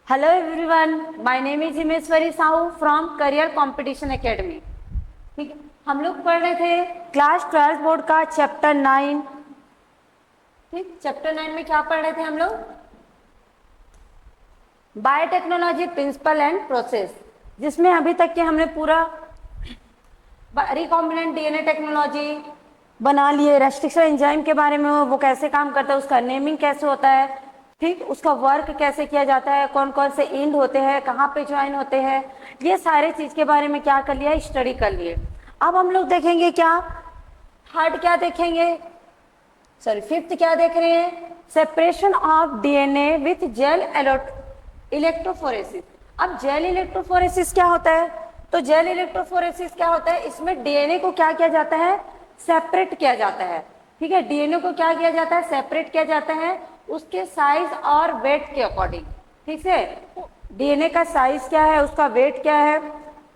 Hello everyone, my name is Himeshwari Sahu from career competition academy. ठीक है, हम लोग पढ़ रहे थे क्लास 12 बोर्ड का चैप्टर 9। ठीक, चैप्टर 9 में क्या पढ़ रहे थे हम लोग? बायोटेक्नोलॉजी प्रिंसिपल एंड प्रोसेस, जिसमें अभी तक के हमने पूरा रिकॉम्बिनेंट डीएनए टेक्नोलॉजी बना लिए, रेस्ट्रिक्शन एंजाइम के बारे में वो कैसे काम करता है, उसका नेमिंग कैसे होता है, ठीक, उसका वर्क कैसे किया जाता है, कौन कौन से इंड होते हैं, कहाँ पे ज्वाइन होते हैं, ये सारे चीज के बारे में क्या कर लिया, स्टडी कर लिए। अब हम लोग देखेंगे क्या, थर्ड क्या देखेंगे, सॉरी फिफ्थ क्या देख रहे हैं, separation of DNA with gel electrophoresis. अब जेल इलेक्ट्रोफोरेसिस क्या होता है? तो जेल इलेक्ट्रोफोरेसिस क्या होता है, इसमें डीएनए को क्या किया जाता है, सेपरेट किया जाता है। ठीक है, डीएनए को क्या किया जाता है, सेपरेट किया जाता है उसके साइज और वेट के अकॉर्डिंग। ठीक है, डीएनए का साइज क्या है, उसका वेट क्या है,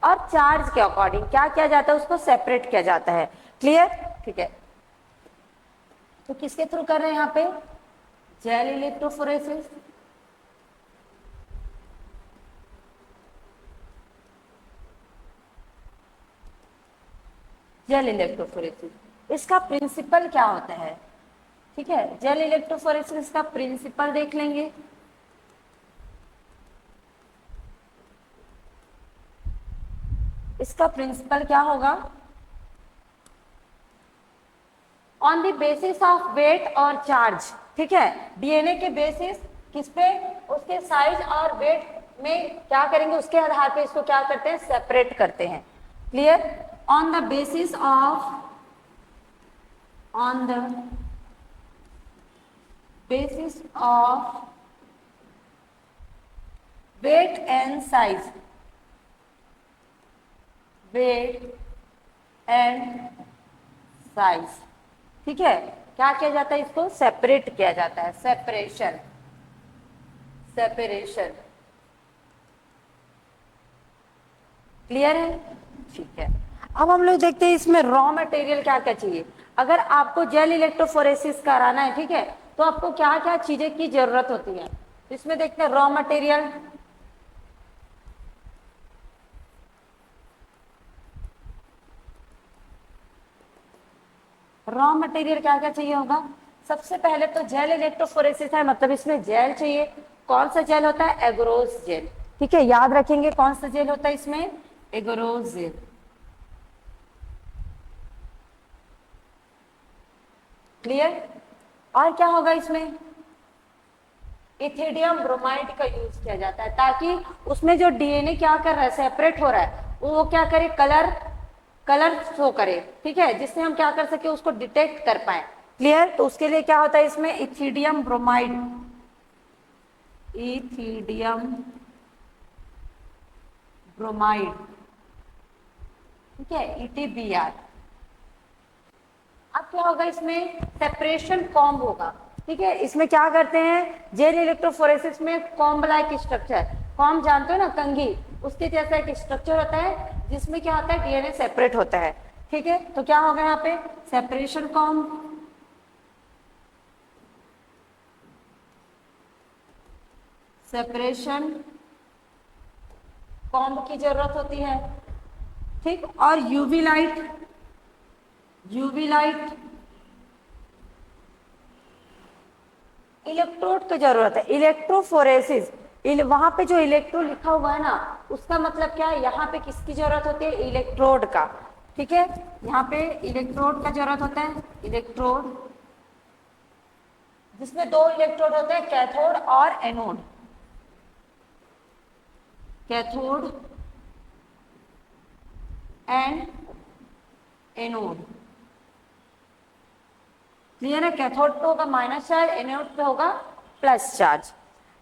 और चार्ज के अकॉर्डिंग क्या किया जाता है, उसको सेपरेट किया जाता है। क्लियर? ठीक है, तो किसके थ्रू कर रहे हैं यहाँ पे, जेल इलेक्ट्रोफोरेसिस। जेल इलेक्ट्रोफोरेसिस, इसका प्रिंसिपल क्या होता है? ठीक है, जेल इलेक्ट्रोफोरेसिस का प्रिंसिपल देख लेंगे। इसका प्रिंसिपल क्या होगा, on the basis of weight और चार्ज। ठीक है, डीएनए के बेसिस किस पे, उसके साइज और वेट में क्या करेंगे, उसके आधार पे इसको क्या करते हैं, सेपरेट करते हैं। Clear? On the basis of, on the basis of weight and size, weight and size. ठीक है, क्या किया जाता है, इसको सेपरेट किया जाता है, सेपरेशन, सेपरेशन। क्लियर है? ठीक है, अब हम लोग देखते हैं इसमें रॉ मटेरियल क्या क्या चाहिए। अगर आपको जेल इलेक्ट्रोफोरेसिस कराना है, ठीक है, तो आपको क्या क्या चीजें की जरूरत होती है, इसमें देखते हैं रॉ मटेरियल। रॉ मटेरियल क्या क्या चाहिए होगा, सबसे पहले तो जेल इलेक्ट्रोफोरेसिस है, मतलब इसमें जेल चाहिए। कौन सा जेल होता है, एगरोज जेल। ठीक है, याद रखेंगे कौन सा जेल होता है इसमें, एगरोज जेल। क्लियर? और क्या होगा इसमें, इथिडियम ब्रोमाइड का यूज किया जाता है, ताकि उसमें जो डीएनए क्या कर रहा है, सेपरेट हो रहा है, वो क्या करे, कलर, कलर शो करे। ठीक है, जिससे हम क्या कर सके, उसको डिटेक्ट कर पाए। क्लियर? तो उसके लिए क्या होता है इसमें, इथिडियम ब्रोमाइड, इथिडियम ब्रोमाइड। ठीक है, ईटीबीआर। अब क्या होगा इसमें, सेपरेशन कॉम्ब होगा। ठीक है, इसमें क्या करते हैं, जेल इलेक्ट्रोफोरेसिस में कॉम्ब लाइक स्ट्रक्चर, कॉम्ब जानते हो ना, कंघी, उसके जैसा एक स्ट्रक्चर होता है जिसमें क्या होता है, डीएनए सेपरेट होता है। ठीक है, तो क्या होगा यहाँ पे, सेपरेशन कॉम्ब, सेपरेशन कॉम्ब की जरूरत होती है। ठीक, और UV light, UV light, electrode की जरूरत है, इलेक्ट्रोफोरेसिस। वहां पे जो इलेक्ट्रो लिखा हुआ है ना, उसका मतलब क्या है, यहाँ पे किसकी जरूरत होती है, इलेक्ट्रोड का। ठीक है, यहाँ पे इलेक्ट्रोड का जरूरत होता है, इलेक्ट्रोड, जिसमें दो इलेक्ट्रोड होते हैं, कैथोड और anode, cathode and anode. Clear है? कैथोड पे होगा माइनस चार्ज, एनोड पे होगा प्लस चार्ज।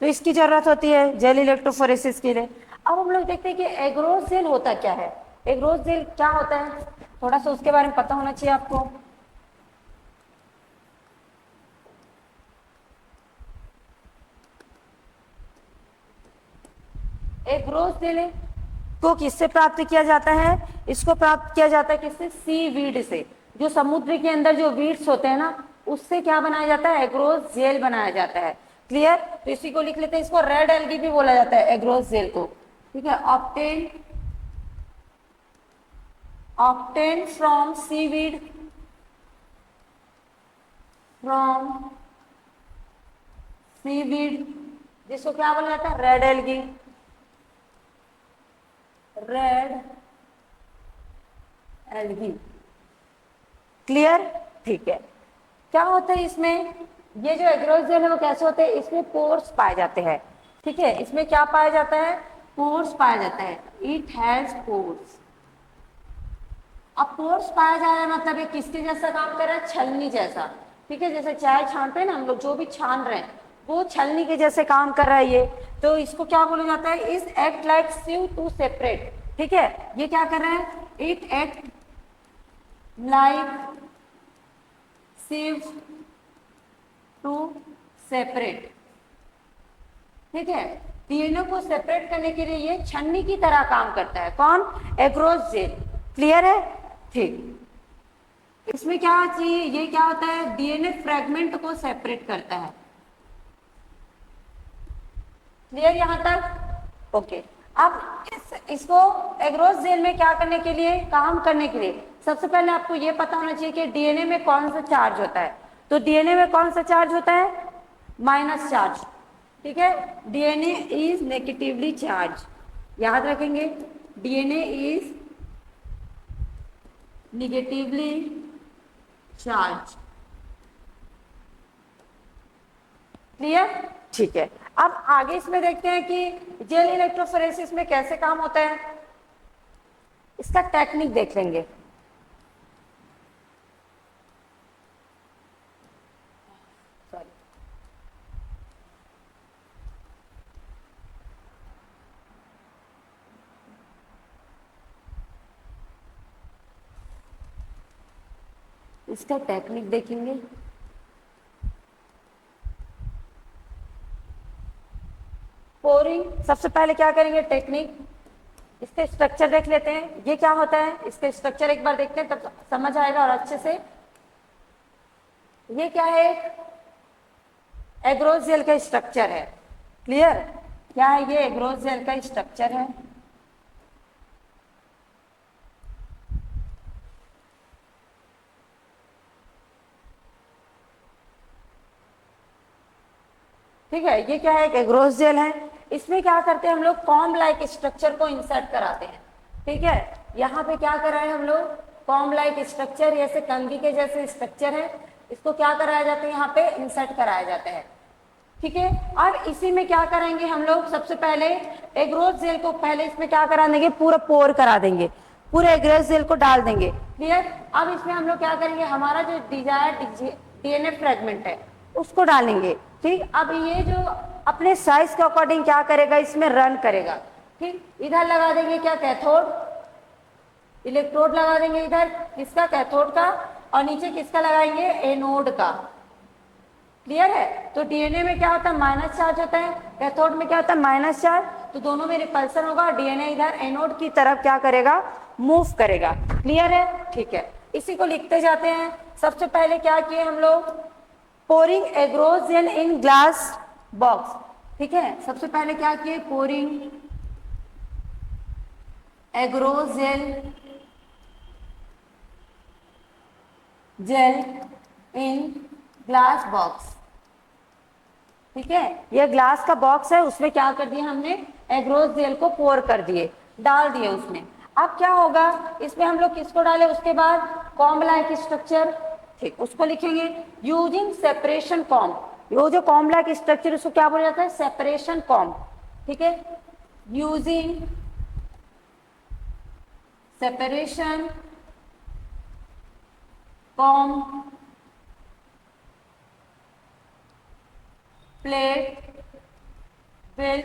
तो इसकी जरूरत होती है जेल इलेक्ट्रोफोरेसिस के लिए। अब हम लोग देखते हैं कि एग्रोज जेल होता क्या है, एग्रोज जेल क्या होता है, थोड़ा सा उसके बारे में पता होना चाहिए आपको। एग्रोज जेल को किससे प्राप्त किया जाता है, इसको प्राप्त किया जाता है किससे, सी वीड से। जो समुद्र के अंदर जो वीड्स होते हैं ना, उससे क्या बनाया जाता है, एग्रोज जेल बनाया जाता है। क्लियर? तो इसी को लिख लेते हैं, इसको रेड एल्गी भी बोला जाता है, एग्रोस जेल को। ठीक है, obtain from seaweed, from seaweed, जिसको क्या बोला जाता है, red algae, red algae. Clear? ठीक है। क्या होता है इसमें, ये जो एग्रोस जेल है वो कैसे होते हैं, इसमें पोर्स पाए जाते हैं। ठीक है, इसमें क्या पाया जाता है, पोर्स पाया जाता है, इट हैज पोर्स। अब पोर्स पाया जा रहा है मतलब ये किसके जैसा काम कर रहा है, छलनी जैसा। ठीक है, जैसे चाय छानते हैं ना हम लोग, जो भी छान रहे हैं वो छलनी के जैसे काम कर रहा है ये। तो इसको क्या बोला जाता है, is act like sieve to separate. ठीक है, ये क्या कर रहा है, it act like sieve to separate. ठीक है, तीनों को सेपरेट करने के लिए ये छन्नी की तरह काम करता है। कौन, एग्रोस जेल। क्लियर है? ठीक। इसमें क्या चाहिए, ये क्या होता है, डीएनए फ्रेगमेंट को सेपरेट करता है। क्लियर यहां तक? ओके। अब इसको एग्रोस जेल में क्या करने के लिए, काम करने के लिए सबसे पहले आपको ये पता होना चाहिए कि डीएनए में कौन सा चार्ज होता है। तो डीएनए में कौन सा चार्ज होता है, माइनस चार्ज। ठीक है, डीएनए इज नेगेटिवली चार्ज, याद रखेंगे, DNA is negatively charge. Clear? ठीक है। अब आगे इसमें देखते हैं कि जेल इलेक्ट्रोफोरेसिस में कैसे काम होता है, इसका टेक्निक देख लेंगे। सॉरी, इसका टेक्निक देखेंगे। पोरिंग, सबसे पहले क्या करेंगे, टेक्निक, इसके स्ट्रक्चर देख लेते हैं, ये क्या होता है, इसके स्ट्रक्चर एक बार देखते हैं तब समझ आएगा और अच्छे से। ये क्या है, एग्रोस जेल का स्ट्रक्चर है। क्लियर? क्या है ये, एग्रोस जेल का स्ट्रक्चर है। ठीक है, ये क्या है, एक एग्रोस जेल है। इसमें क्या करते हैं हम लोग, कॉम्ब लाइक स्ट्रक्चर को इंसर्ट कराते हैं। ठीक है, यहाँ पे क्या कर रहे हैं हम लोग, कॉम्ब लाइक स्ट्रक्चर, जैसे कंघी के जैसे स्ट्रक्चर है, इसको क्या कराया जाता है, यहाँ पे इंसर्ट कराया जाता है। ठीक है, अब इसी में क्या करेंगे हम लोग, सबसे पहले एग्रोस जेल को पहले इसमें क्या करा देंगे, पूरा पोर करा देंगे, पूरे एग्रोस जेल को डाल देंगे। क्लियर? अब इसमें हम लोग क्या करेंगे, हमारा जो डिजायर्ड डीएनए फ्रेगमेंट है उसको डालेंगे। ठीक, अब ये जो अपने साइज के अकॉर्डिंग क्या करेगा, इसमें रन करेगा। ठीक, इधर लगा देंगे क्या, कैथोड, इलेक्ट्रोड लगा देंगे इधर किसका, कैथोड का, और नीचे किसका लगाएंगे, एनोड का। क्लियर है? तो डीएनए में क्या होता है, माइनस चार्ज होता है, कैथोड में क्या होता है, माइनस चार्ज, तो दोनों में रिपल्सन होगा, डीएनए इधर एनोड की तरफ क्या करेगा, मूव करेगा। क्लियर है? ठीक है, इसी को लिखते जाते हैं। सबसे पहले क्या किए हम लोग, pouring agarose gel in glass box. ठीक है, सबसे पहले क्या किए, pouring agarose gel in glass box. ठीक है, ये ग्लास का बॉक्स है, उसमें क्या कर दिया हमने, एग्रोस जेल को पोर कर दिए, डाल दिए उसमें। अब क्या होगा, इसमें हम लोग किसको डाले, उसके बाद कॉम्ब लाइक स्ट्रक्चर। ठीक, उसको लिखेंगे यूजिंग सेपरेशन कॉम्ब। ये जो कॉम्ब लाइक स्ट्रक्चर उसको क्या बोला जाता है, सेपरेशन कॉम्ब। ठीक है, using separation comb plate well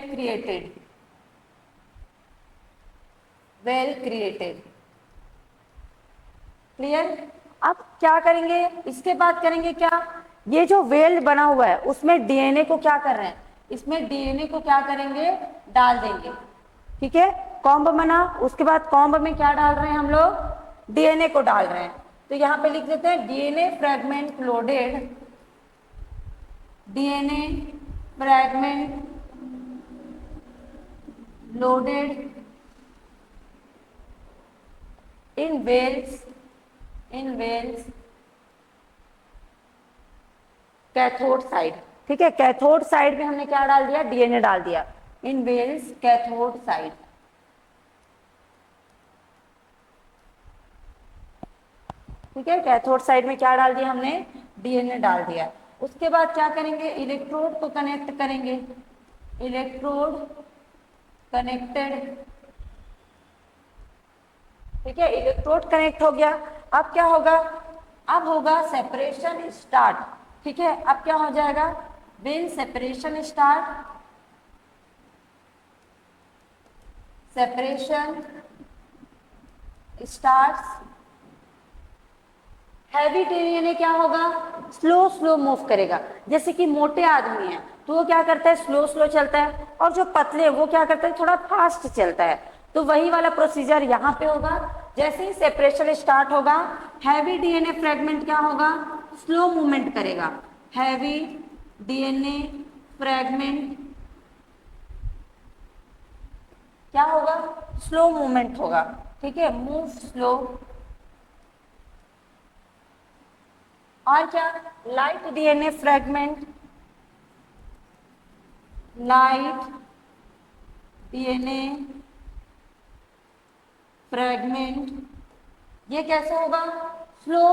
created। Clear? अब क्या करेंगे, इसके बाद करेंगे क्या, ये जो वेल बना हुआ है उसमें डीएनए को क्या कर रहे हैं, इसमें डीएनए को क्या करेंगे, डाल देंगे। ठीक है, कॉम्ब बना, उसके बाद कॉम्ब में क्या डाल रहे हैं हम लोग, डीएनए को डाल रहे हैं। तो यहाँ पे लिख देते हैं DNA fragment loaded, DNA fragment loaded in wells cathode side. ठीक है, कैथोड साइड में हमने क्या डाल दिया, डीएनए डाल दिया इन वेल्स कैथोड साइड। ठीक है, कैथोड साइड में क्या डाल दिया हमने, डीएनए डाल दिया। उसके बाद क्या करेंगे, इलेक्ट्रोड को कनेक्ट करेंगे, इलेक्ट्रोड कनेक्टेड। ठीक है, इलेक्ट्रोड कनेक्ट हो गया। अब क्या होगा, अब होगा सेपरेशन स्टार्ट। ठीक है, अब क्या हो जाएगा, when separation start, separation starts, heavy DNA क्या होगा, स्लो स्लो मूव करेगा। जैसे कि मोटे आदमी है तो वो क्या करता है, स्लो स्लो चलता है, और जो पतले वो क्या करता है, थोड़ा फास्ट चलता है। तो वही वाला प्रोसीजर यहाँ पे होगा। जैसे ही सेपरेशन स्टार्ट होगा, हैवी डीएनए फ्रेगमेंट क्या होगा, स्लो मूवमेंट करेगा। हैवी डीएनए फ्रेगमेंट क्या होगा, स्लो मूवमेंट होगा। ठीक है, मूव स्लो। और क्या, light DNA fragment, light DNA fragment ये कैसे होगा, स्लो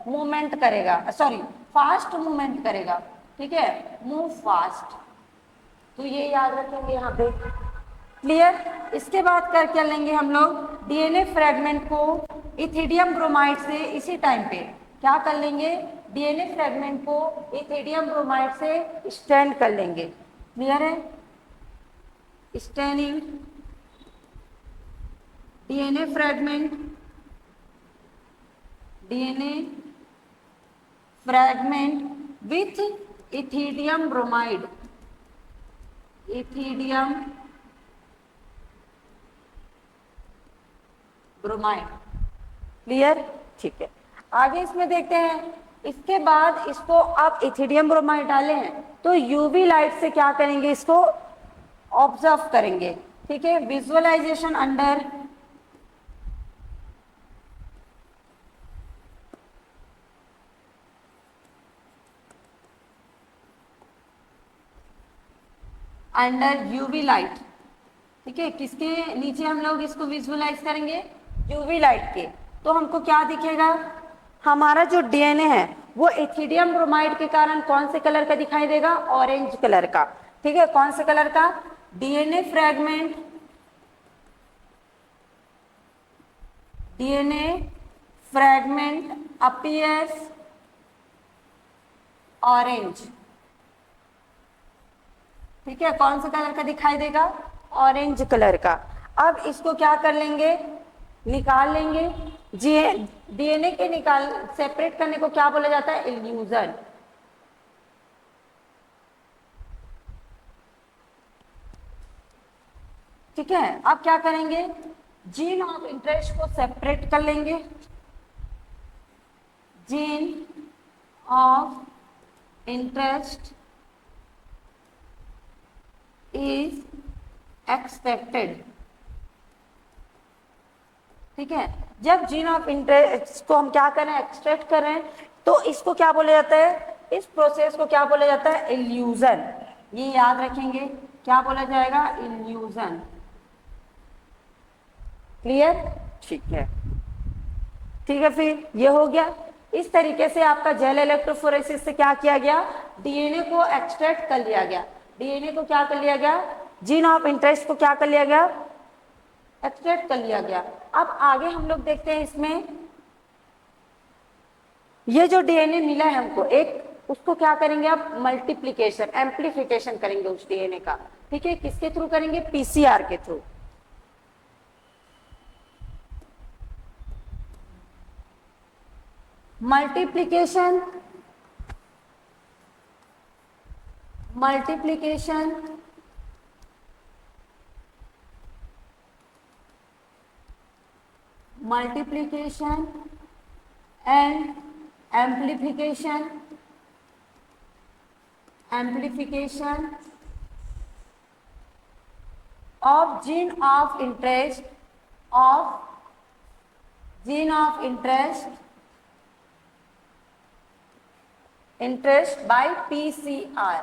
मूवमेंट करेगा, सॉरी फास्ट मूवमेंट करेगा। ठीक है, मूव फास्ट। तो ये याद रखेंगे यहाँ पे, क्लियर। इसके बाद कर क्या लेंगे हम लोग, डीएनए फ्रेगमेंट को इथिडियम ब्रोमाइड से इसी टाइम पे क्या कर लेंगे, डीएनए फ्रेगमेंट को इथिडियम ब्रोमाइड से स्टैंड कर लेंगे। क्लियर है, staining DNA fragment, DNA fragment with ethidium bromide, ethidium bromide. Clear, ठीक है। आगे इसमें देखते हैं, इसके बाद इसको आप इथिडियम ब्रोमाइड डाले हैं तो यूवी लाइट से क्या करेंगे, इसको ऑब्जर्व करेंगे। ठीक है, विजुअलाइजेशन अंडर यूवी लाइट। ठीक है, किसके नीचे हम लोग इसको विजुअलाइज करेंगे, यूवी लाइट के। तो हमको क्या दिखेगा, हमारा जो डीएनए है वो इथिडियम ब्रोमाइड के कारण कौन से कलर का दिखाई देगा, ऑरेंज कलर का। ठीक है, कौन से कलर का, DNA fragment, DNA fragment appears orange. ठीक है, कौन सा कलर का दिखाई देगा, ऑरेंज कलर का। अब इसको क्या कर लेंगे, निकाल लेंगे। डीएनए के निकाल सेपरेट करने को क्या बोला जाता है, इल्यूजन। ठीक है, अब क्या करेंगे, जीन ऑफ इंटरेस्ट को सेपरेट कर लेंगे, gene of interest is expected. ठीक है, जब जीन ऑफ इंटरेस्ट को हम क्या कर रहे हैं, एक्सट्रैक्ट कर रहे हैं, तो इसको क्या बोला जाता है, इस प्रोसेस को क्या बोला जाता है, इल्यूजन। ये याद रखेंगे, क्या बोला जाएगा, इल्यूजन। क्लियर, ठीक है। ठीक है, फिर ये हो गया। इस तरीके से आपका जेल इलेक्ट्रोफोरेसिस से क्या किया गया, डीएनए को एक्सट्रैक्ट कर लिया गया। डीएनए को क्या कर लिया गया, जीन ऑफ इंटरेस्ट को क्या कर लिया गया, एक्सट्रैक्ट कर लिया गया। अब आगे हम लोग देखते हैं, इसमें ये जो डीएनए मिला है हमको एक, उसको क्या करेंगे आप, मल्टीप्लीकेशन एम्प्लीफिकेशन करेंगे उस डीएनए का। ठीक है, किसके थ्रू करेंगे, पीसीआर के through. Multiplication multiplication and amplification of gene of interest of gene of interest by PCR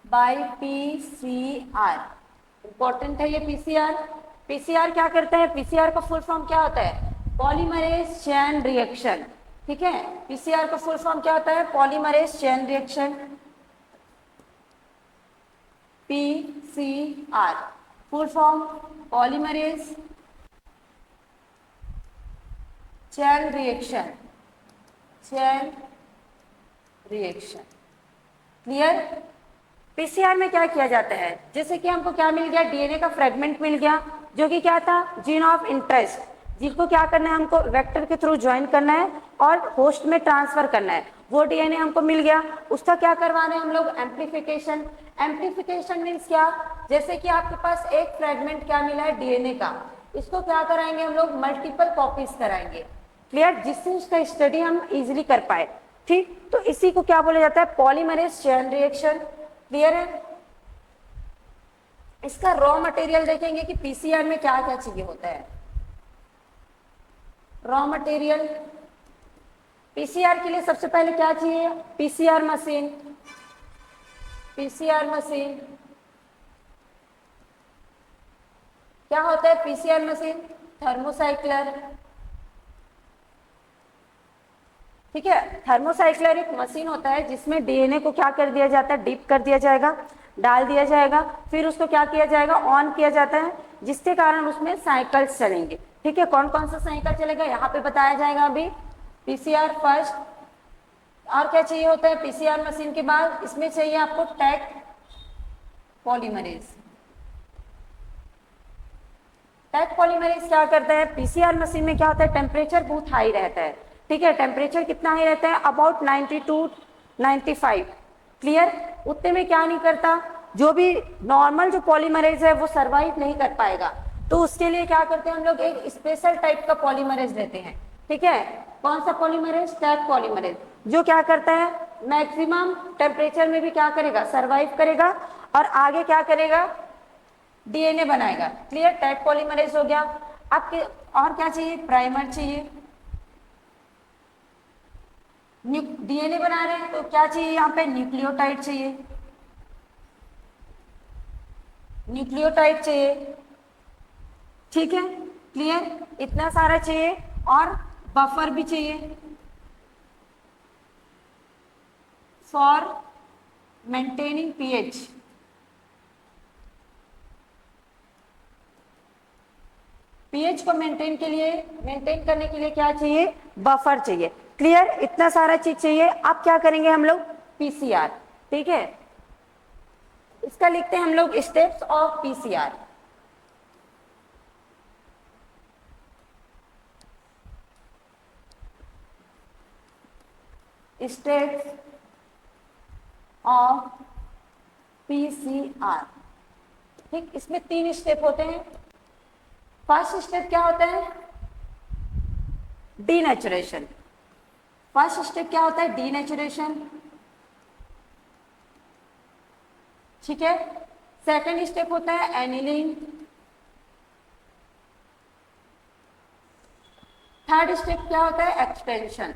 by PCR। Important है ये पीसीआर। पीसीआर क्या करता है? पीसीआर का फुल फॉर्म क्या होता है? Polymerase chain reaction. ठीक है, पीसीआर का फुल फॉर्म क्या होता है? Polymerase chain reaction, PCR full form polymerase chain reaction, chain reaction. Clear? PCR में क्या किया जाता है? जैसे कि हमको क्या मिल गया? डीएनए का फ्रेगमेंट मिल गया, जो कि क्या था? जीन ऑफ इंटरेस्ट, जिसको क्या करना है? हमको वेक्टर के थ्रू ज्वाइन करना है और होस्ट में ट्रांसफर करना है। वो डीएनए हमको मिल गया, उसका क्या करवाना है हम लोग? एम्प्लीफिकेशन। एम्प्लीफिकेशन मीन्स क्या? जैसे कि आपके पास एक फ्रेगमेंट क्या मिला है डीएनए का, इसको क्या कराएंगे हम लोग? मल्टीपल कॉपीज कराएंगे। क्लियर? जिससे उसका स्टडी हम इजिली कर पाए। ठीक, तो इसी को क्या बोला जाता है? Polymerase chain reaction. क्लियर है? इसका रॉ मटेरियल देखेंगे कि पीसीआर में क्या क्या चाहिए होता है। रॉ मटेरियल पीसीआर के लिए सबसे पहले क्या चाहिए? PCR machine. पीसीआर मशीन क्या होता है? PCR machine thermocycler. ठीक है, थर्मोसाइक्लर एक मशीन होता है जिसमें डीएनए को क्या कर दिया जाता है? डिप कर दिया जाएगा, डाल दिया जाएगा, फिर उसको क्या किया जाएगा? ऑन किया जाता है, जिसके कारण उसमें साइकिल्स चलेंगे। ठीक है, कौन कौन सा साइकिल चलेगा यहाँ पे बताया जाएगा अभी। पीसीआर फर्स्ट, और क्या चाहिए होता है पीसीआर मशीन के बाद? इसमें चाहिए आपको टैग पॉलीमरेज। टैग पॉलीमरेज क्या करता है? पीसीआर मशीन में क्या होता है? टेम्परेचर बहुत हाई रहता है। ठीक है, टेम्परेचर कितना हाई रहता है? अबाउट 92 95। क्लियर? उतने में क्या नहीं करता, जो भी नॉर्मल जो पॉलीमरेज है वो सरवाइव नहीं कर पाएगा। तो उसके लिए क्या करते हैं हम लोग? एक स्पेशल टाइप का पॉलीमरेज लेते हैं। ठीक है, कौन सा पॉलीमरेज? टैग पॉलीमरेज, जो क्या करता है? मैक्सिमम टेम्परेचर में भी क्या करेगा? सरवाइव करेगा और आगे क्या करेगा? डीएनए बनाएगा। क्लियर? टैग पॉलीमरेज हो गया। आपके और क्या चाहिए? प्राइमर चाहिए। डीएनए बना रहे हैं तो क्या चाहिए यहाँ पे? न्यूक्लियोटाइड चाहिए। न्यूक्लियोटाइड चाहिए। ठीक है, क्लियर? इतना सारा चाहिए और बफर भी चाहिए फॉर मेंटेनिंग पीएच। पीएच को मेंटेन करने के लिए क्या चाहिए? बफर चाहिए। क्लियर? इतना सारा चीज चाहिए। अब क्या करेंगे हम लोग? पीसीआर। ठीक है, इसका लिखते हैं हम लोग steps of PCR. Steps of PCR. ठीक, इसमें 3 स्टेप होते हैं। फर्स्ट स्टेप क्या होता है? डीनेचुरेशन। फर्स्ट स्टेप क्या होता है? डीनेचुरेशन। ठीक है, सेकंड स्टेप होता है एनिलिंग। थर्ड स्टेप क्या होता है? एक्सटेंशन।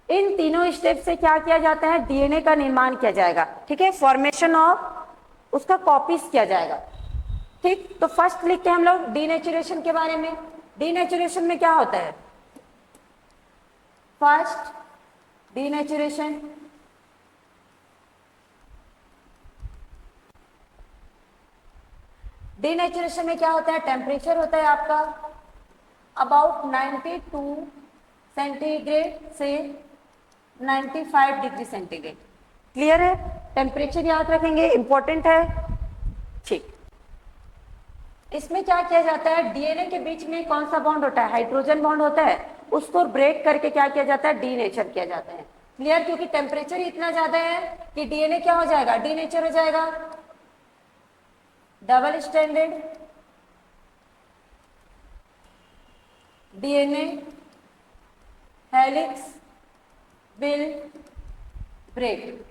इन तीनों स्टेप से क्या किया जाता है? डीएनए का निर्माण किया जाएगा। ठीक है, फॉर्मेशन ऑफ उसका कॉपीज किया जाएगा। ठीक, तो फर्स्ट लिखते हैं हम लोग डीनेचुरेशन के बारे में। डीनेचुरेशन में क्या होता है? फर्स्ट डीनेचुरेशन, डीनेचुरेशन में क्या होता है? टेम्परेचर होता है आपका अबाउट 92 सेंटीग्रेड से 95 डिग्री सेंटीग्रेड। क्लियर है? टेम्परेचर याद रखेंगे, इंपॉर्टेंट है। ठीक, इसमें क्या किया जाता है? डीएनए के बीच में कौन सा बॉन्ड होता है? हाइड्रोजन बॉन्ड होता है, उसको ब्रेक करके क्या किया जाता है? डीनेचर किया जाता है। क्लियर? क्योंकि टेम्परेचर इतना ज्यादा है कि डीएनए क्या हो जाएगा? डीनेचर हो जाएगा। Double standard DNA helix will break.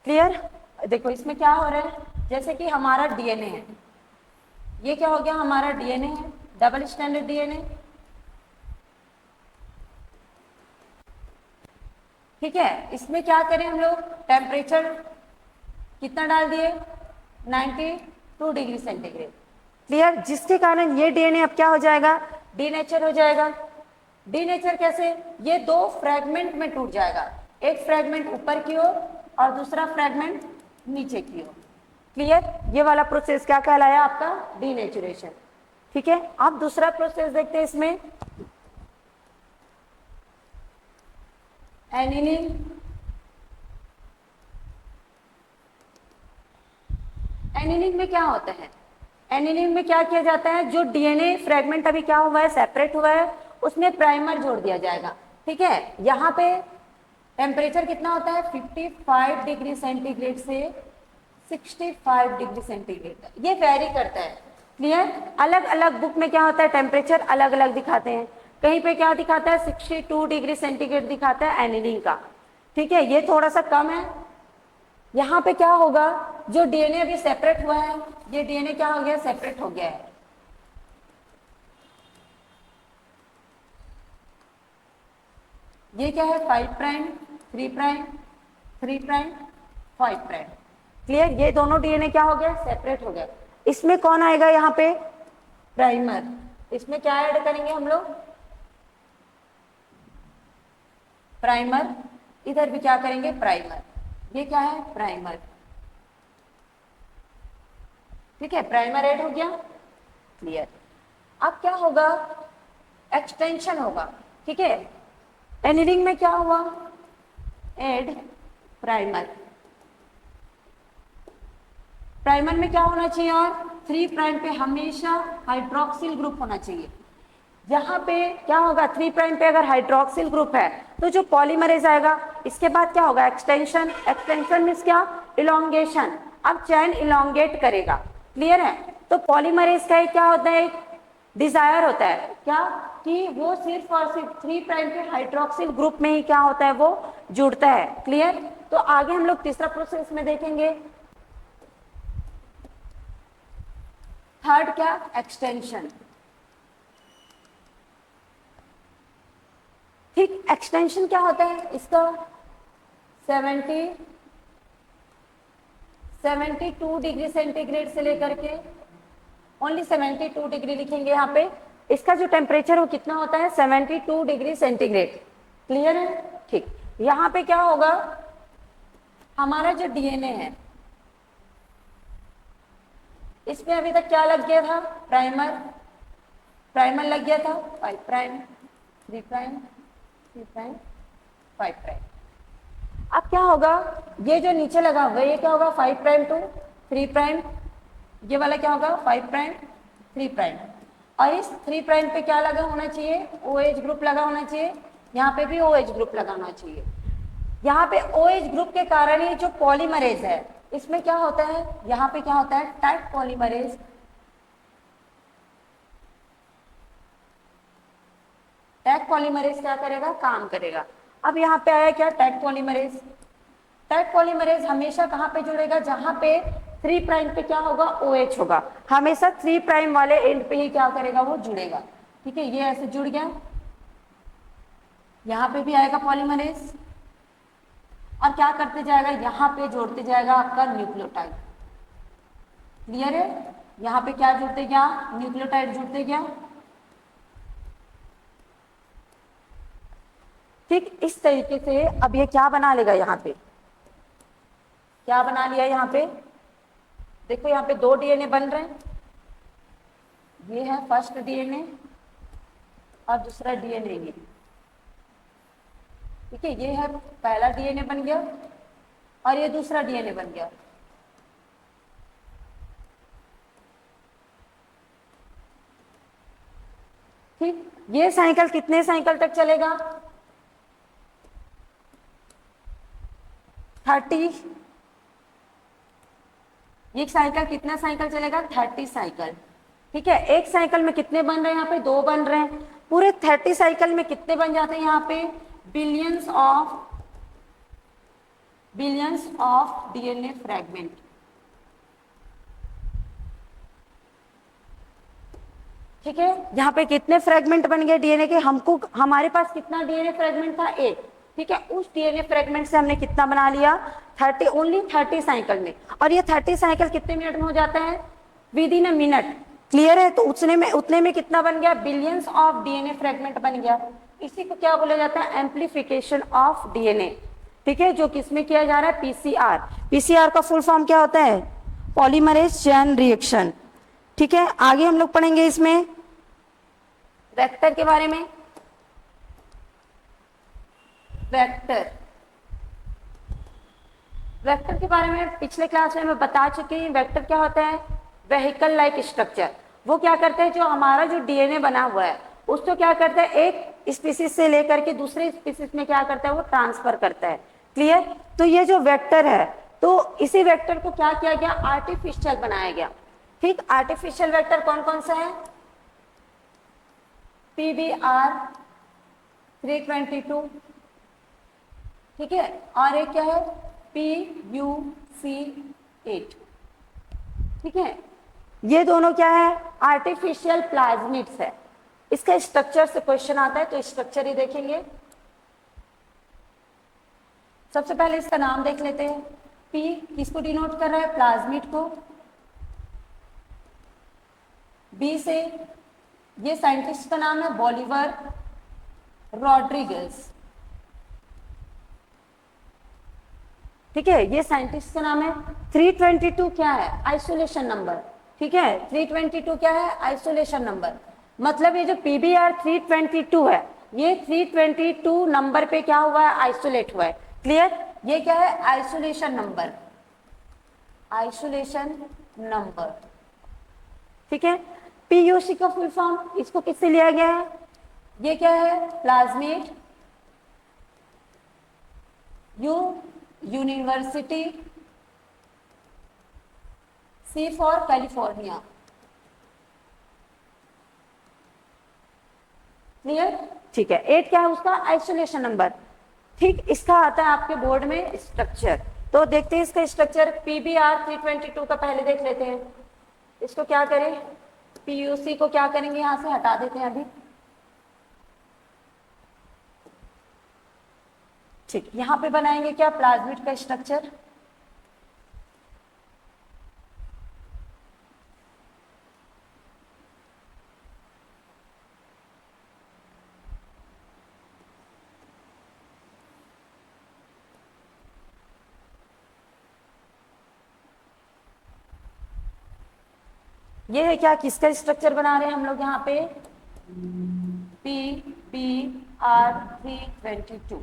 Clear. देखो इसमें क्या हो रहा है, जैसे कि हमारा डीएनए है, ये क्या हो गया, हमारा डीएनए है, डबल स्टैंडर्ड डीएनए, ठीक है। इसमें क्या करें हम लोग, टेम्परेचर कितना डाल दिए, 92 डिग्री सेंटीग्रेड, क्लियर। जिसके कारण ये डीएनए अब क्या हो जाएगा, डीनेचर हो जाएगा। डीनेचर कैसे, ये दो फ्रैगमेंट में टूट जाएगा, एक फ्रैगमेंट ऊपर की ओर और दूसरा फ्रैगमेंट नीचे की ओर, क्लियर। ये वाला प्रोसेस क्या कहलाया आपका, डीनेचुरेशन, ठीक है। अब दूसरा प्रोसेस देखते हैं इसमें, एनिलिंग। एनिलिंग में क्या होता है, एनिलिंग में क्या किया जाता है, जो डीएनए फ्रेगमेंट अभी क्या हुआ है, सेपरेट हुआ है, उसमें प्राइमर जोड़ दिया जाएगा, ठीक है। यहाँ पे टेम्परेचर कितना होता है, 55 डिग्री सेंटीग्रेड से 65 डिग्री सेंटीग्रेड, ये वेरी करता है, क्लियर। अलग अलग बुक में क्या होता है, टेम्परेचर अलग अलग दिखाते हैं, कहीं पे क्या दिखाता है, 62 डिग्री सेंटीग्रेड दिखाता है एनिलिंग का, ठीक है, ये थोड़ा सा कम है। यहाँ पे क्या होगा, जो डीएनए अभी सेपरेट हुआ है, ये डीएनए क्या हो गया, सेपरेट हो गया है, ये क्या है, 5 prime 3 prime 3 prime 5 prime, clear. ये दोनों डीएनए क्या हो गया, सेपरेट हो गया। इसमें कौन आएगा, यहाँ पे प्राइमर, इसमें क्या ऐड करेंगे हम लोग, प्राइमर, इधर भी क्या करेंगे, प्राइमर, ये क्या है, प्राइमर, ठीक है, प्राइमर ऐड हो गया, क्लियर। अब क्या होगा, एक्सटेंशन होगा, ठीक है। एनिलिंग में क्या हुआ, ऐड प्राइमर, प्राइमर में क्या होना चाहिए, और 3 प्राइम पे हमेशा हाइड्रोक्सिल ग्रुप होना चाहिए। यहाँ पे क्या होगा, 3 प्राइम पे अगर हाइड्रोक्सिल ग्रुप है तो जो पॉलीमरेज आएगा, इसके बाद क्या होगा, एक्सटेंशन। एक्सटेंशन मीन्स क्या, इलोंगेशन, अब चैन इलोंगेट करेगा, क्लियर है। तो पॉलीमरेज का क्या होता है, एक डिजायर होता है क्या, कि वो सिर्फ और सिर्फ 3 प्राइम के हाइड्रोक्सिल ग्रुप में ही क्या होता है, वो जुड़ता है, क्लियर। तो आगे हम लोग तीसरा प्रोसेस में देखेंगे, थर्ड क्या, एक्सटेंशन, ठीक। एक्सटेंशन क्या होता है इसका, 72 डिग्री सेंटीग्रेड से लेकर के ओनली 72 डिग्री लिखेंगे यहाँ पे, इसका जो टेम्परेचर वो कितना होता है, 72 डिग्री सेंटीग्रेड, क्लियर है, ठीक। यहाँ पे क्या होगा, हमारा जो डीएनए है, इसमें अभी तक क्या लग गया था, प्राइमर, प्राइमर लग गया था, 5 प्राइम 3 प्राइम 3 प्राइम 5 प्राइम। अब क्या होगा, ये जो नीचे लगा हुआ है, ये क्या होगा, 5 प्राइम टू 3 प्राइम, ये वाला क्या होगा, 5 प्राइम 3 प्राइम, और इस 3 प्राइम पे क्या लगा होना चाहिए, OH ग्रुप लगा होना चाहिए, यहाँ पे भी OH ग्रुप लगाना चाहिए। यहाँ पे OH ग्रुप के कारण ही जो पॉलीमरेज है, इसमें क्या होता है, यहाँ पे क्या होता है, टैग पॉलीमरेज, टैग पॉलीमरेज क्या करेगा, काम करेगा। अब यहाँ पे आया क्या, टैग पॉलीमरेज। टैग पॉलीमरेज हमेशा कहाँ पे जुड़ेगा, जहां पे 3 प्राइम पे क्या होगा, OH होगा, हमेशा 3 प्राइम वाले एंड पे ही क्या करेगा, वो जुड़ेगा, ठीक है। ये ऐसे जुड़ गया, यहाँ पे भी आएगा पॉलीमरेज, और क्या करते जाएगा, यहाँ पे जोड़ते जाएगा आपका न्यूक्लियोटाइड, क्लियर है। यहाँ पे क्या जुड़ते गया, न्यूक्लियोटाइड जुड़ते गया, ठीक। इस तरीके से अब ये क्या बना लेगा, यहाँ पे क्या बना लिया, यहाँ पे देखो, यहाँ पे 2 डीएनए बन रहे हैं, ये है फर्स्ट डीएनए और दूसरा डीएनए, ये ठीक है, ये है पहला डीएनए बन गया और ये दूसरा डीएनए बन गया, ठीक। ये साइकिल कितने साइकिल तक चलेगा, 30, ये साइकिल कितना साइकिल चलेगा, 30 साइकिल, ठीक है। एक साइकिल में कितने बन रहे हैं, यहाँ पे 2 बन रहे हैं, पूरे 30 साइकिल में कितने बन जाते हैं, यहाँ पे बिलियंस ऑफ डीएनए फ्रेगमेंट। ठीक है, यहाँ पे कितने फ्रेगमेंट बन गए डीएनए के, हमको हमारे पास कितना डीएनए फ्रेगमेंट था, एक। ठीक है, उस डीएनए फ्रेगमेंट से हमने कितना बना लिया, 30, ओनली 30 साइकिल में। और ये 30 साइकिल कितने मिनट में हो जाता है, with in a minute. Clear है, तो उतने में कितना बन गया, बिलियंस ऑफ डीएनए फ्रेगमेंट बन गया। इसी को क्या बोला जाता है, एम्प्लीफिकेशन ऑफ डीएनए। ठीक है, जो किसमें किया जा रहा है, पीसीआर। पीसीआर का फुल फॉर्म क्या होता है, पॉलीमरेज चेन रिएक्शन। ठीक है, आगे हम लोग पढ़ेंगे इसमें वेक्टर के बारे में। वेक्टर के बारे में पिछले क्लास में मैं बता चुकी हूँ। वेक्टर क्या होता है, वेहिकल लाइक स्ट्रक्चर। वो क्या करते हैं, जो हमारा जो डीएनए बना हुआ है उसको क्या करता है, एक स्पीसीज से लेकर के दूसरे स्पीसीज में क्या करता है, वो ट्रांसफर करता है। क्लियर, तो ये जो वेक्टर है, तो इसी वेक्टर को क्या किया गया, आर्टिफिशियल बनाया गया। ठीक, आर्टिफिशियल वेक्टर कौन कौन सा है, PBR 322। ठीक है, और एक क्या है, PUC8। ठीक है, ये दोनों क्या है, आर्टिफिशियल प्लाज्मिड्स है। इसका स्ट्रक्चर से क्वेश्चन आता है, तो स्ट्रक्चर ही देखेंगे। सबसे पहले इसका नाम देख लेते हैं। P किसको डिनोट कर रहा है, प्लाज्मिड को। B से, ये साइंटिस्ट का नाम है बॉलिवर रॉड्रिगेज। ठीक है, ये साइंटिस्ट का नाम है। 322 क्या है, आइसोलेशन नंबर। ठीक है, 322 क्या है, आइसोलेशन नंबर। मतलब ये जो PBR 322 है, ये 322 नंबर पे क्या हुआ है, आइसोलेट हुआ है। क्लियर, ये क्या है, आइसोलेशन नंबर, आइसोलेशन नंबर। ठीक है, PUC का फुल फॉर्म, इसको किससे लिया गया है, ये क्या है, plasmid university, C for California. Clear, ठीक है। 8 क्या है उसका, आइसोलेशन नंबर। ठीक, इसका आता है आपके बोर्ड में स्ट्रक्चर। तो देखते हैं इसका स्ट्रक्चर। PBR 322 का पहले देख लेते हैं। इसको क्या करें, PUC को क्या करेंगे, यहां से हटा देते हैं अभी। ठीक, यहां पे बनाएंगे क्या, प्लाज्मिड का स्ट्रक्चर। ये है क्या, किसका स्ट्रक्चर बना रहे हैं हम लोग यहाँ पे, PBR 322।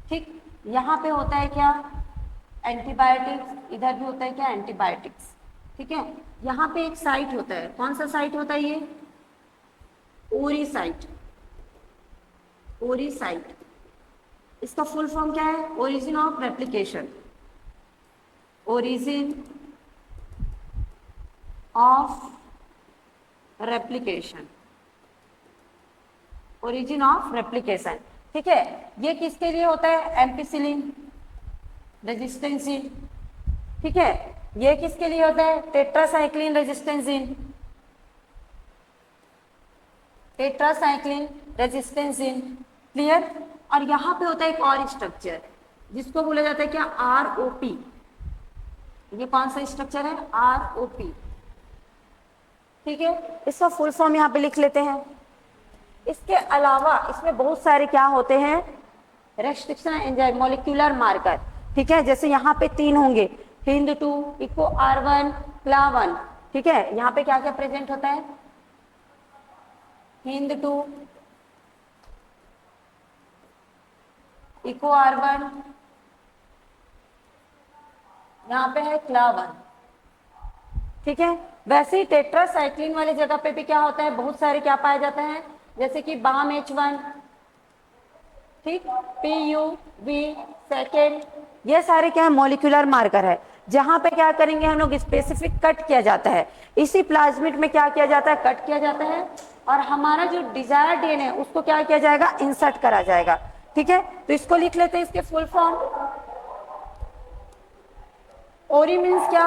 ठीक, यहाँ पे होता है क्या, एंटीबायोटिक्स, इधर भी होता है क्या, एंटीबायोटिक्स। ठीक है, यहाँ पे एक साइट होता है, कौन सा साइट होता है, ये ओरी साइट। ओरी साइट, इसका फुल फॉर्म क्या है, origin of replication. Origin of replication, origin of replication. ठीक है, ये किसके लिए होता है, एम्पिसिलिन रेजिस्टेंसिन। ठीक है, ये किसके लिए होता है, टेट्रासाइक्लिन रेजिस्टेंसिन, टेट्रासाइक्लिन रेजिस्टेंसिन। क्लियर, और यहां पे होता है एक और स्ट्रक्चर जिसको बोला जाता है क्या, ROP। ये कौन सा स्ट्रक्चर है, ROP। ठीक है, इसका फुल फॉर्म यहाँ पे लिख लेते हैं। इसके अलावा इसमें बहुत सारे क्या होते हैं, रेस्ट्रिक्शन एंजाइम, मॉलिक्यूलर मार्कर। ठीक है, जैसे यहाँ पे 3 होंगे, HIND2, इको R1, CLA1। ठीक है, यहाँ पे क्या क्या प्रेजेंट होता है, HIND2, इको R1, यहाँ पे है CLA1। ठीक है, वैसे ही टेट्रासाइक्लिन वाली जगह पे भी क्या होता है, बहुत सारे क्या पाया जाता है, जैसे कि BAM-H1। ठीक, PUV सेकेंड, ये सारे क्या है, मॉलिक्यूलर मार्कर है, जहां पे क्या करेंगे हम लोग, स्पेसिफिक कट किया जाता है। इसी प्लाज्मिड में क्या किया जाता है, कट किया जाता है, और हमारा जो डिजायर डीएनए उसको क्या किया जाएगा, इंसर्ट करा जाएगा। ठीक है, तो इसको लिख लेते हैं, इसके फुल फॉर्म, ओरी मीन्स क्या?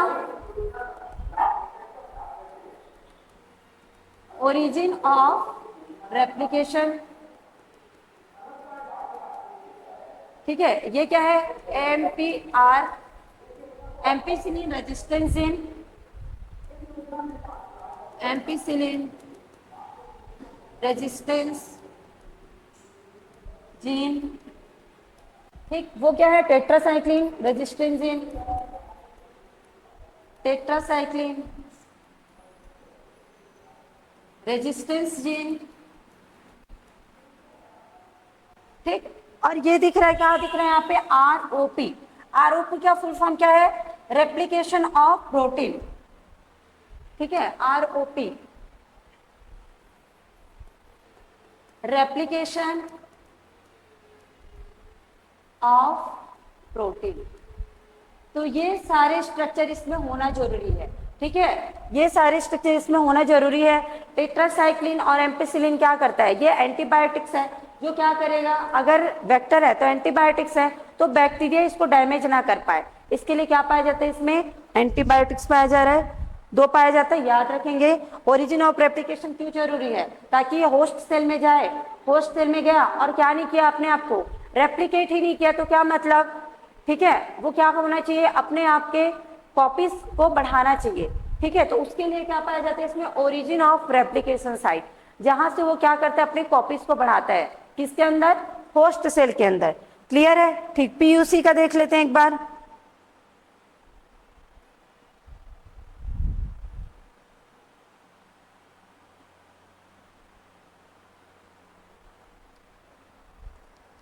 Origin of replication. ठीक है, ये क्या है? MPR, ampicillin resistance in, ampicillin resistance gene. ठीक, वो क्या है? Tetracycline resistance gene, tetracycline resistance gene. ठीक, और ये दिख रहा है, क्या दिख रहा है यहाँ पे? आरओपी। आरओपी का फुल फॉर्म क्या है? Replication of protein. ठीक है, आरओपी, रेप्लिकेशन ऑफ प्रोटीन। तो ये सारे स्ट्रक्चर इसमें होना जरूरी है। ठीक है, ये सारे स्ट्रक्चर इसमें होना जरूरी है। टेट्रासाइक्लिन और एम्पिसिलिन क्या करता है? ये एंटीबायोटिक्स है, जो क्या करेगा? अगर वेक्टर है तो एंटीबायोटिक्स है, तो बैक्टीरिया इसको डैमेज ना कर पाए, इसके लिए क्या पाया जाता है? इसमें एंटीबायोटिक्स पाया जा रहा है। दो पाया जाता है, याद रखेंगे। ओरिजिन ऑफ रेप्लिकेशन क्यों जरूरी है? ताकि ये होस्ट सेल में जाए, होस्ट सेल में गया और क्या नहीं किया? अपने आप को रेप्लिकेट ही नहीं किया, तो क्या मतलब? ठीक है, वो क्या होना चाहिए? अपने आप के कॉपीज को बढ़ाना चाहिए। ठीक है, तो उसके लिए क्या पाया जाता है इसमें? ओरिजिन ऑफ रेप्लिकेशन साइट, जहां से वो क्या करता है? अपने कॉपीज को बढ़ाता है। किसके अंदर? होस्ट सेल के अंदर। क्लियर है? ठीक, पीयूसी का देख लेते हैं एक बार।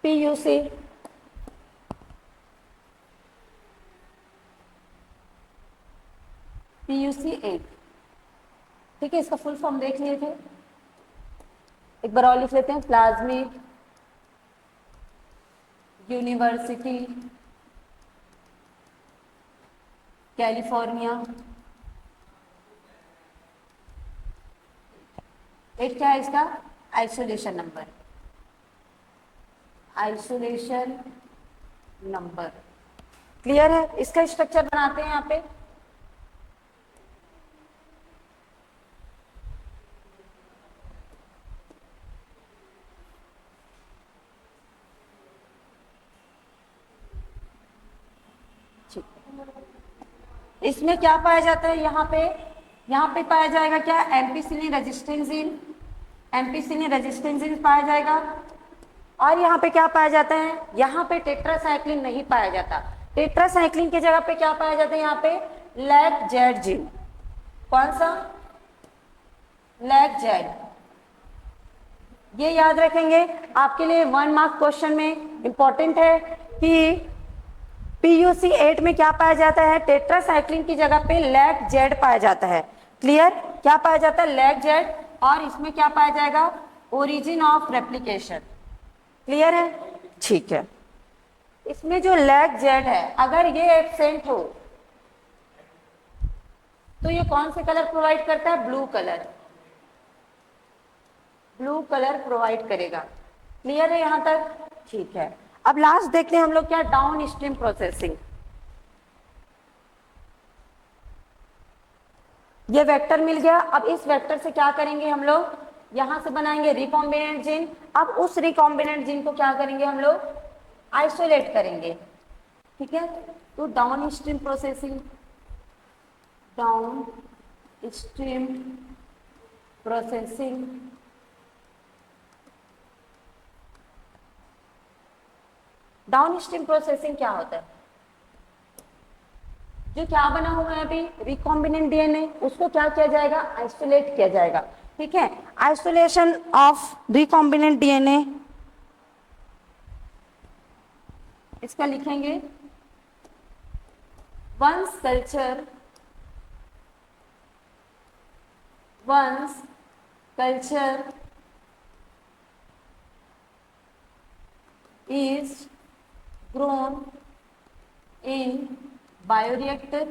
PUC, PUC 8। ठीक है, इसका फुल फॉर्म देख लिए थे, एक बार और लिख लेते हैं। Plasmic university California. 8 क्या है इसका? Isolation number, isolation number. Clear है? इसका स्ट्रक्चर बनाते हैं यहाँ पे। इसमें क्या पाया जाता है? यहाँ पे पाया जाएगा क्या? Ampicillin resistance gene, ampicillin resistance gene पाया जाएगा। और यहाँ पे क्या पाया जाता है? यहाँ पे टेट्रासाइक्लिन नहीं पाया जाता। टेट्रासाइक्लिन की जगह पे क्या पाया जाता है? यहाँ पे लैक जेड जीन। कौन सा? Lac Z. ये याद रखेंगे, आपके लिए 1 मार्क क्वेश्चन में इंपॉर्टेंट है कि पीयूसी 8 में क्या पाया जाता है? टेट्रासाइक्लिन की जगह पे लैक जेड पाया जाता है। क्लियर? क्या पाया जाता है? Lac Z. और इसमें क्या पाया जाएगा? Origin of replication. क्लियर है? ठीक है, इसमें जो लैक जेड है, अगर ये एब्सेंट हो तो ये कौन से कलर प्रोवाइड करता है? Blue colour, blue colour provide करेगा। क्लियर है यहां तक? ठीक है, अब लास्ट देखते हैं हम लोग क्या? Down stream processing. ये वेक्टर मिल गया, अब इस वेक्टर से क्या करेंगे हम लोग? यहां से बनाएंगे रिकॉम्बिनेंट जीन। अब उस रिकॉम्बिनेंट जीन को क्या करेंगे हम लोग? आइसोलेट करेंगे। ठीक है, तो down stream processing, down stream processing. Down stream processing क्या होता है? जो क्या बना हुआ है अभी? रिकॉम्बिनेंट डीएनए, उसको क्या किया जाएगा? आइसोलेट किया जाएगा। ठीक है, आइसोलेशन ऑफ रिकॉम्बिनेंट डीएनए, इसका लिखेंगे once culture, once culture is grown in bioreactor.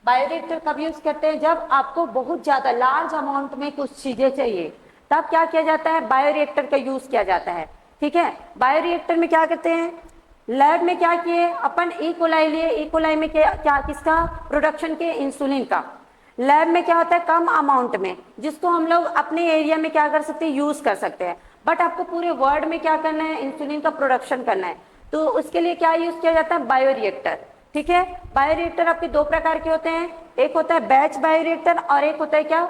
Bioreactor कब यूज करते हैं? जब आपको बहुत ज्यादा लार्ज अमाउंट में कुछ चीजें चाहिए, तब क्या किया जाता है? बायोरिएक्टर का यूज किया जाता है। ठीक है, बायोरिएक्टर में क्या करते हैं? लैब में क्या किए अपन, ई कोलाई लिए, ई कोलाई में क्या किसका प्रोडक्शन के, इंसुलिन का। लैब में क्या होता है, कम अमाउंट में, जिसको हम लोग अपने एरिया में क्या कर सकते हैं, यूज कर सकते हैं। बट आपको पूरे वर्ल्ड में क्या करना है, इंसुलिन का प्रोडक्शन करना है, तो उसके लिए क्या यूज किया जाता है, बायोरिएक्टर। ठीक है, बायोरिएक्टर आपके दो प्रकार के होते हैं, एक होता है बैच बायोरिएक्टर और एक होता है क्या,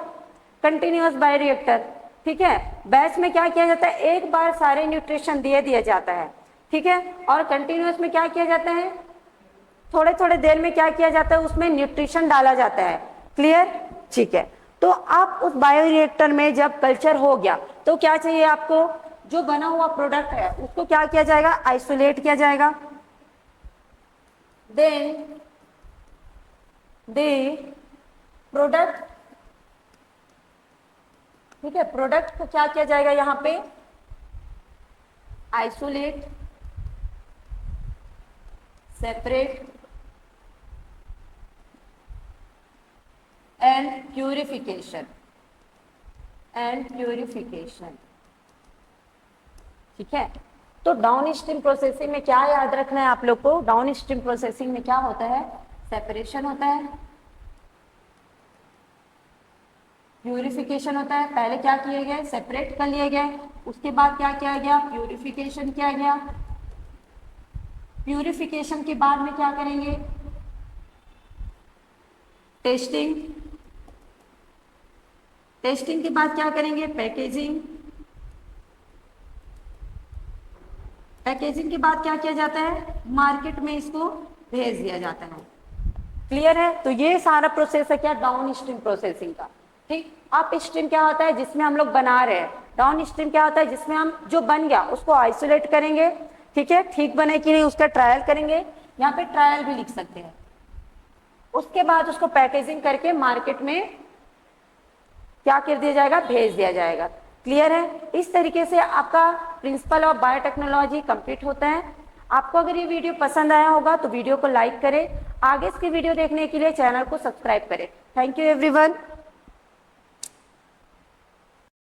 कंटिन्यूअस बायोरिएक्टर। ठीक है, बैच में क्या किया जाता है, एक बार सारे न्यूट्रिशन दिया जाता है। ठीक है, और कंटिन्यूअस में क्या किया जाता है, थोड़े थोड़े देर में क्या किया जाता है, उसमें न्यूट्रिशन डाला जाता है। क्लियर, ठीक है। तो आप उस बायोरिएक्टर में जब कल्चर हो गया तो क्या चाहिए आपको, जो बना हुआ प्रोडक्ट है उसको क्या किया जाएगा, आइसोलेट किया जाएगा। देन द प्रोडक्ट, ठीक है, प्रोडक्ट को क्या किया जाएगा यहाँ पे, आइसोलेट, सेपरेट एंड प्यूरिफिकेशन, ठीक है। तो डाउन स्ट्रीम प्रोसेसिंग में क्या याद रखना है आप लोग को, डाउन स्ट्रीम प्रोसेसिंग में क्या होता है, सेपरेशन होता है, प्यूरिफिकेशन होता है। पहले क्या किए गए, सेपरेट कर लिए गए, उसके बाद क्या किया गया, प्यूरिफिकेशन किया गया। प्यूरिफिकेशन के बाद में क्या करेंगे, टेस्टिंग, टेस्टिंग के बाद क्या करेंगे, पैकेजिंग, पैकेजिंग के बाद क्या किया जाता है, मार्केट में इसको भेज दिया जाता है। क्लियर है, तो ये सारा प्रोसेस है क्या, डाउन स्ट्रीम प्रोसेसिंग का। ठीक, अप स्ट्रीम क्या होता है, जिसमें हम लोग बना रहे हैं। डाउन स्ट्रीम क्या होता है, जिसमें हम जो बन गया उसको आइसोलेट करेंगे। ठीक है, ठीक बने कि नहीं उसका ट्रायल करेंगे, यहाँ पे ट्रायल भी लिख सकते हैं। उसके बाद उसको पैकेजिंग करके मार्केट में क्या कर दिया जाएगा, भेज दिया जाएगा। क्लियर है, इस तरीके से आपका प्रिंसिपल ऑफ बायोटेक्नोलॉजी कंप्लीट होता है। आपको अगर ये वीडियो पसंद आया होगा तो वीडियो को लाइक करें, आगे इसकी वीडियो देखने के लिए चैनल को सब्सक्राइब करें। Thank you everyone.